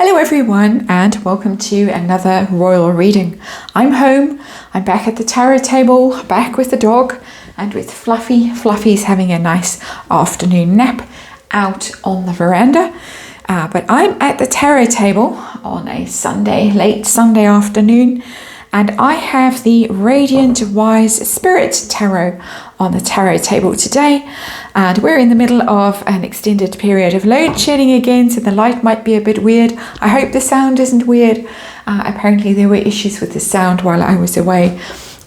Hello everyone, and welcome to another royal reading. I'm home, I'm back at the tarot table, back with the dog and with Fluffy. Fluffy's having a nice afternoon nap out on the veranda. But I'm at the tarot table on a Sunday, late Sunday afternoon, and I have the Radiant Wise Spirit Tarot on the tarot table today. And we're in the middle of an extended period of load shedding again, so the light might be a bit weird. I hope the sound isn't weird. Apparently there were issues with the sound while I was away.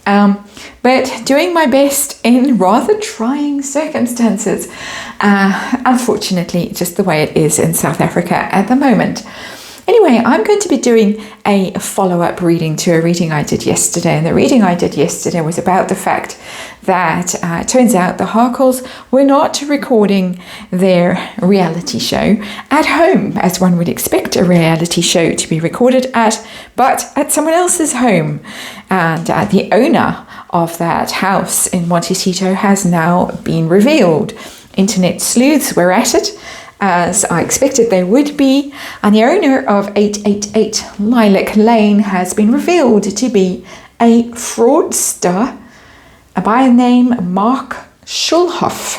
But doing my best in rather trying circumstances. Unfortunately, just the way it is in South Africa at the moment. Anyway, I'm going to be doing a follow-up reading to a reading I did yesterday. And the reading I did yesterday was about the fact that it turns out the Harkles were not recording their reality show at home, as one would expect a reality show to be recorded at, but at someone else's home. And the owner of that house in Montecito has now been revealed. Internet sleuths were at it, as I expected they would be, and the owner of 888 Lilac Lane has been revealed to be a fraudster by the name Mark Schulhof.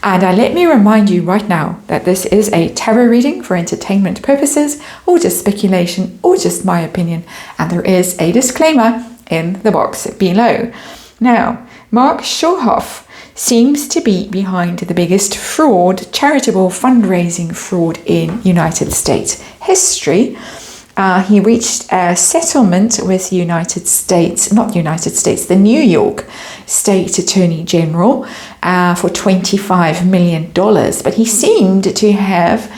And let me remind you right now that this is a tarot reading for entertainment purposes, or just speculation, or just my opinion, and there is a disclaimer in the box below. Now, Mark Schulhof seems to be behind the biggest fraud, charitable fundraising fraud in United States history. He reached a settlement with the New York State Attorney General for $25 million. But he seemed to have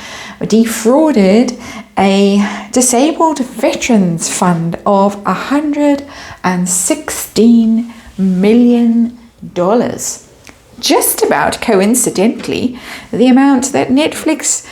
defrauded a disabled veterans fund of $116 million. Just about coincidentally, the amount that Netflix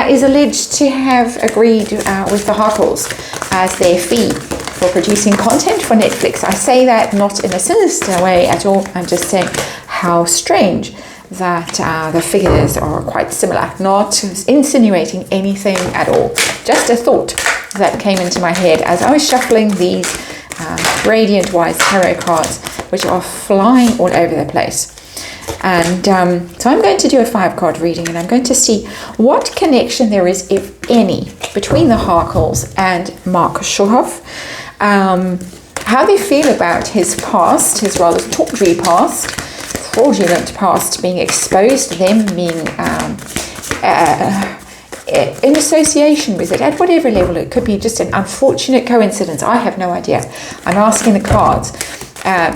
is alleged to have agreed with the Harkles as their fee for producing content for Netflix. I say that not in a sinister way at all. I'm just saying how strange that the figures are quite similar. Not insinuating anything at all. Just a thought that came into my head as I was shuffling these Radiant Wise tarot cards, which are flying all over the place. And so I'm going to do a 5-card reading, and I'm going to see what connection there is, if any, between the Harkles and Mark Schulhof, how they feel about his past, his rather tawdry past, fraudulent past being exposed, them being in association with it, at whatever level. It could be just an unfortunate coincidence. I have no idea. I'm asking the cards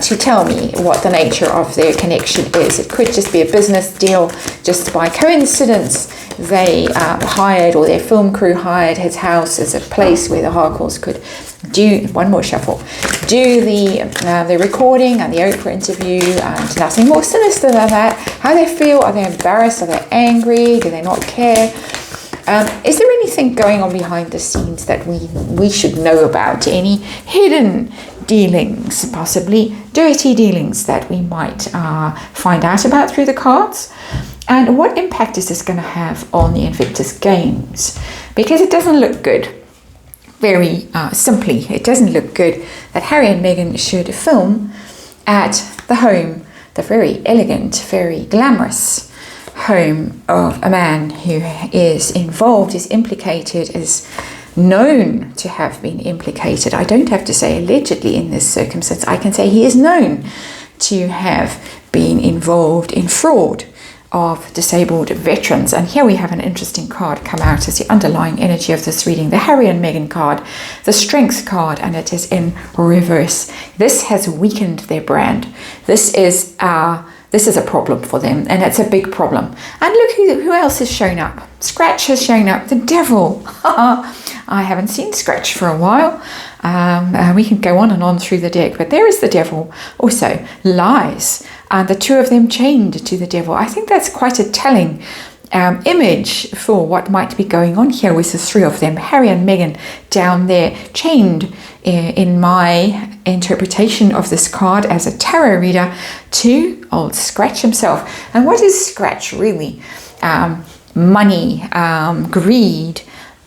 to tell me what the nature of their connection is. It could just be a business deal. Just by coincidence, they hired, or their film crew hired, his house as a place where the Harkles could do, one more shuffle, do the recording and the Oprah interview, and nothing more sinister than that. How they feel, are they embarrassed, are they angry, do they not care? Is there anything going on behind the scenes that we should know about? Any hidden dealings, possibly dirty dealings that we might find out about through the cards? And what impact is this going to have on the Invictus games? Because it doesn't look good. Very simply, it doesn't look good that Harry and Meghan should film at the home, the very elegant, very glamorous home of a man who is involved, is implicated, is known to have been implicated. I don't have to say allegedly in this circumstance. I can say he is known to have been involved in fraud of disabled veterans. And here we have an interesting card come out as the underlying energy of this reading, the Harry and Meghan card, the Strength card, and it is in reverse. This has weakened their brand. This is a problem for them, and it's a big problem. And look who else has shown up. Scratch has shown up, the devil. I haven't seen Scratch for a while. We can go on and on through the deck, but there is the devil. Also, Lies, and the two of them chained to the devil. I think that's quite a telling image for what might be going on here with the three of them, Harry and Meghan, down there chained, in my interpretation of this card as a tarot reader, to old Scratch himself. And what is Scratch really? Money, greed,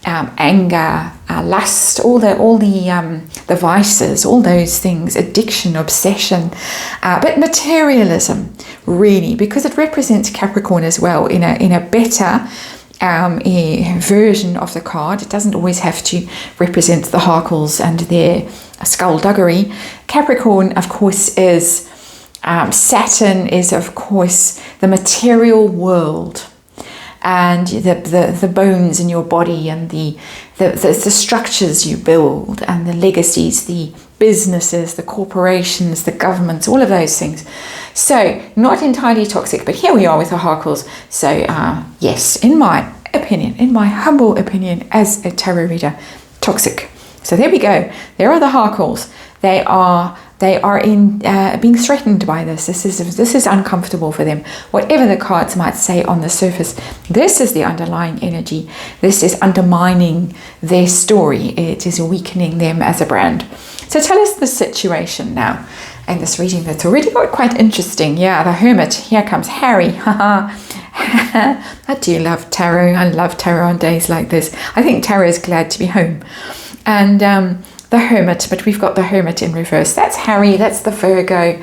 anger, lust, all the vices, all those things, addiction, obsession, but materialism, really, because it represents Capricorn as well in a better version of the card. It doesn't always have to represent the Harkles and their skullduggery. Capricorn, of course, is Saturn is, of course, the material world, and the bones in your body, and the structures you build, and the legacies, the businesses, the corporations, the governments, all of those things. So not entirely toxic, but here we are with the Harkles. So yes, in my opinion, in my humble opinion as a tarot reader, toxic. So there we go. There are the Harkles. They are being threatened by this. This is uncomfortable for them. Whatever the cards might say on the surface, this is the underlying energy. This is undermining their story. It is weakening them as a brand. So tell us the situation now. And this reading that's already got quite interesting. Yeah, the Hermit. Here comes Harry. I do love tarot. I love tarot on days like this. I think tarot is glad to be home. And the Hermit, but we've got the Hermit in reverse. That's Harry, that's the Virgo.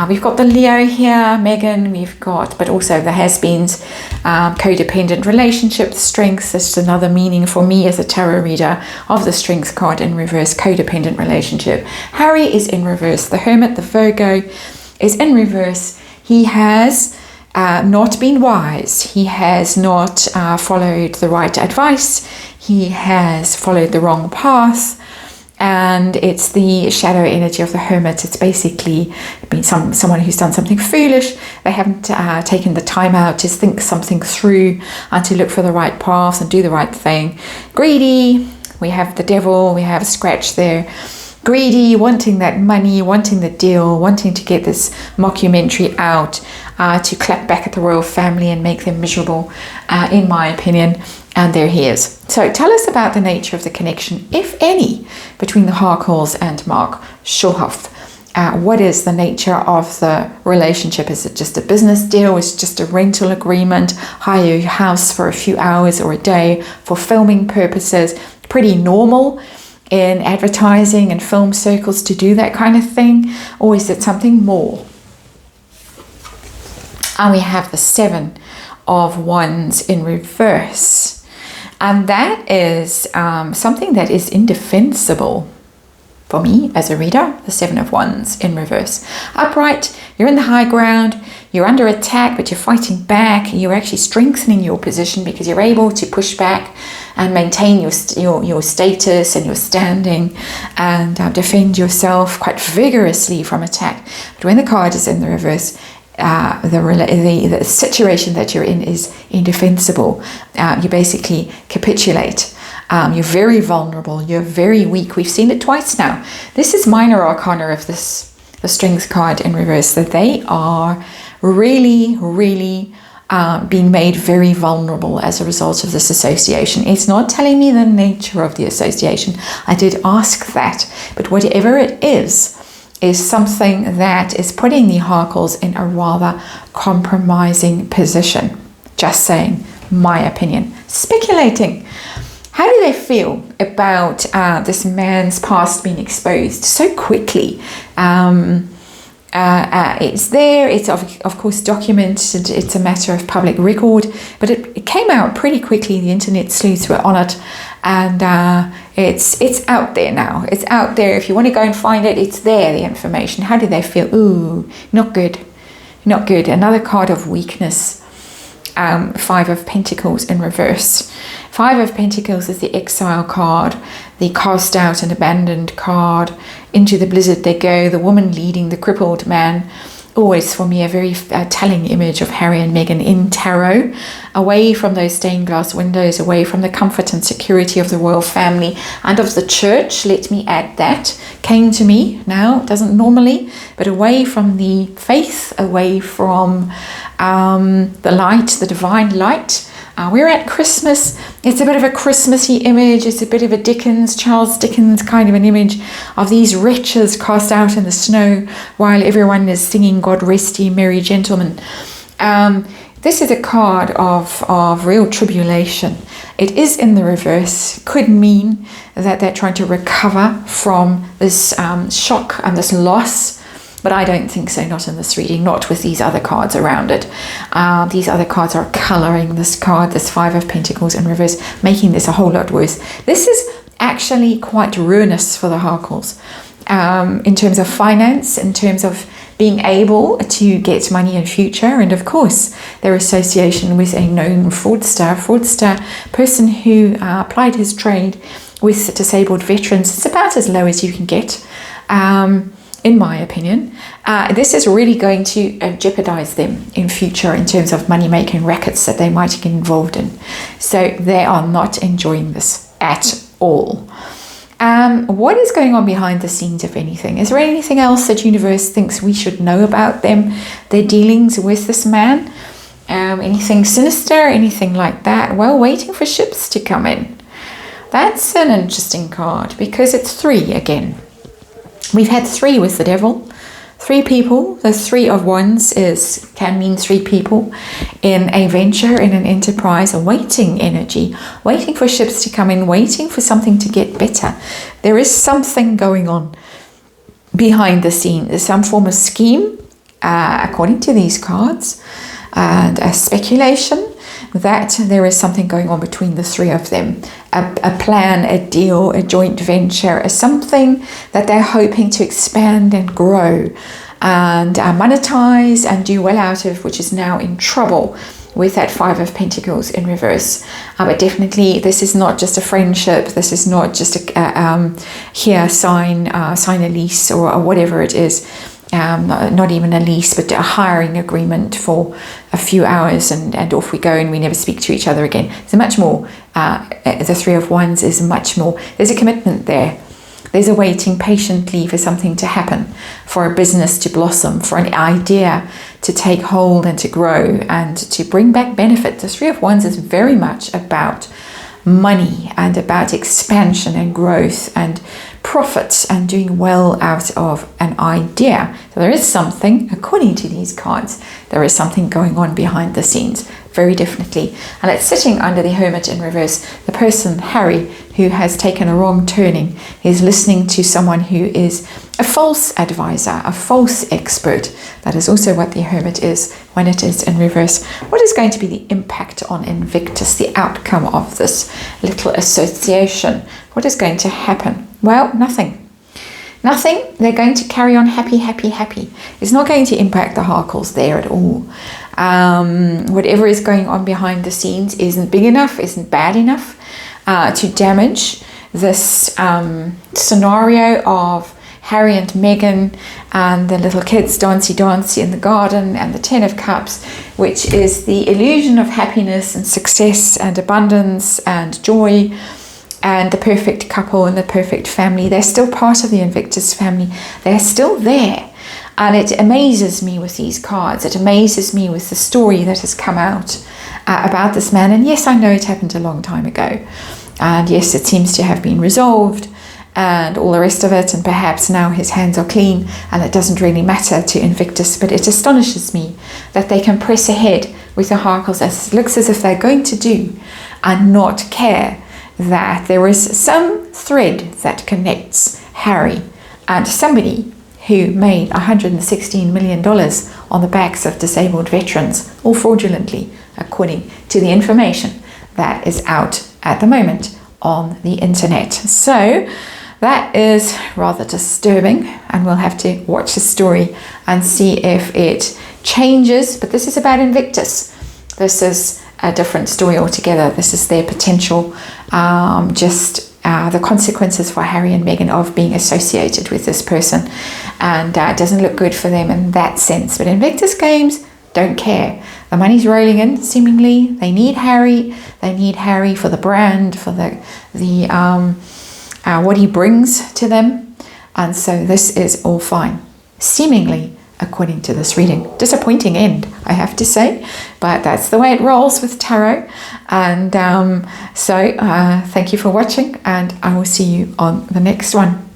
We've got the Leo here, Megan, we've got, but also the has-beens, codependent relationship, strengths. That's another meaning for me as a tarot reader of the Strengths card in reverse, codependent relationship. Harry is in reverse. The Hermit, the Virgo, is in reverse. He has not been wise. He has not followed the right advice. He has followed the wrong path. And it's the shadow energy of the Hermit. It's basically been someone who's done something foolish. They haven't taken the time out to think something through and to look for the right path and do the right thing. Greedy. We have the Devil. We have a scratch there. Greedy, wanting that money, wanting the deal, wanting to get this mockumentary out, to clap back at the royal family and make them miserable, in my opinion. And there he is. So tell us about the nature of the connection, if any, between the Harkles and Mark Schulhof. What is the nature of the relationship? Is it just a business deal? Is it just a rental agreement? Hire your house for a few hours or a day for filming purposes? Pretty normal in advertising and film circles to do that kind of thing? Or is it something more? And we have the Seven of Wands in reverse. And that is something that is indefensible for me as a reader, the Seven of Wands in reverse. Upright, you're in the high ground, you're under attack, but you're fighting back. You're actually strengthening your position because you're able to push back and maintain your status and your standing and defend yourself quite vigorously from attack. But when the card is in the reverse, the situation that you're in is indefensible. You basically capitulate. You're very vulnerable. You're very weak. We've seen it twice now. This is minor arcana of the Strengths card in reverse, that they are really, really being made very vulnerable as a result of this association. It's not telling me the nature of the association. I did ask that, but whatever it is something that is putting the Harkles in a rather compromising position. Just saying, my opinion. Speculating. How do they feel about this man's past being exposed so quickly? It's there, it's of course documented, it's a matter of public record, but it came out pretty quickly. The internet sleuths were on it, and it's out there now. It's out there. If you want to go and find it, it's there, the information. How do they feel? Ooh, not good. Not good. Another card of weakness. Five of Pentacles in reverse. Five of Pentacles is the exile card, the cast out and abandoned card. Into the blizzard they go, the woman leading the crippled man. Always for me a very telling image of Harry and Meghan in tarot, away from those stained glass windows, away from the comfort and security of the royal family and of the church. Let me add that. Came to me now, doesn't normally, but away from the faith, away from the light, the divine light. We're at Christmas. It's a bit of a Christmassy image. It's a bit of a Charles Dickens kind of an image of these wretches cast out in the snow while everyone is singing God Rest Ye Merry Gentlemen. This is a card of real tribulation. It is in the reverse. Could mean that they're trying to recover from this shock and this loss. But I don't think so, not in this reading, not with these other cards around it. These other cards are colouring this card, this Five of Pentacles in reverse, making this a whole lot worse. This is actually quite ruinous for the Harkles in terms of finance, in terms of being able to get money in future, and of course their association with a known fraudster person who applied his trade with disabled veterans. It's about as low as you can get, in my opinion. This is really going to jeopardize them in future in terms of money-making rackets that they might get involved in. So they are not enjoying this at all. What is going on behind the scenes, if anything? Is there anything else that universe thinks we should know about them, their dealings with this man? Anything sinister, anything like that? Well, waiting for ships to come in. That's an interesting card because it's 3 again. We've had 3 with the devil. 3 people. The 3 of Wands can mean 3 people in a venture, in an enterprise, a waiting energy, waiting for ships to come in, waiting for something to get better. There is something going on behind the scenes. There's some form of scheme, according to these cards, and a speculation that there is something going on between the 3 of them. A plan, a deal, a joint venture, something that they're hoping to expand and grow and monetize and do well out of, which is now in trouble with that Five of Pentacles in reverse. But definitely this is not just a friendship. This is not just a sign a lease or whatever it is. Not even a lease, but a hiring agreement for a few hours, and off we go, and we never speak to each other again. So much more. The 3 of Wands is much more. There's a commitment there. There's a waiting patiently for something to happen, for a business to blossom, for an idea to take hold and to grow and to bring back benefit. The 3 of Wands is very much about money and about expansion and growth and profits and doing well out of an idea. So there is something, according to these cards, there is something going on behind the scenes, very definitely. And it's sitting under the Hermit in reverse. The person, Harry, who has taken a wrong turning, is listening to someone who is a false advisor, a false expert. That is also what the Hermit is when it is in reverse. What is going to be the impact on Invictus, the outcome of this little association? What is going to happen? Well, nothing. Nothing. They're going to carry on happy, happy, happy. It's not going to impact the Harkles there at all. Whatever is going on behind the scenes isn't big enough, isn't bad enough to damage this scenario of Harry and Meghan and the little kids dancey in the garden, and the 10 of Cups, which is the illusion of happiness and success and abundance and joy, and the perfect couple and the perfect family. They're still part of the Invictus family. They're still there. And it amazes me with these cards. It amazes me with the story that has come out about this man. And yes, I know it happened a long time ago. And yes, it seems to have been resolved and all the rest of it. And perhaps now his hands are clean and it doesn't really matter to Invictus. But it astonishes me that they can press ahead with the Harkles, as it looks as if they're going to do, and not care that there is some thread that connects Harry and somebody who made $116 million on the backs of disabled veterans, all fraudulently, according to the information that is out at the moment on the internet. So that is rather disturbing, and we'll have to watch the story and see if it changes. But this is about Invictus. This is a different story altogether. This is their potential, the consequences for Harry and Meghan of being associated with this person, and it doesn't look good for them in that sense. But Invictus Games don't care. The money's rolling in, seemingly. They need Harry. They need Harry for the brand, for the what he brings to them, and so this is all fine, seemingly, according to this reading. Disappointing end, I have to say, but that's the way it rolls with tarot. And so thank you for watching, and I will see you on the next one.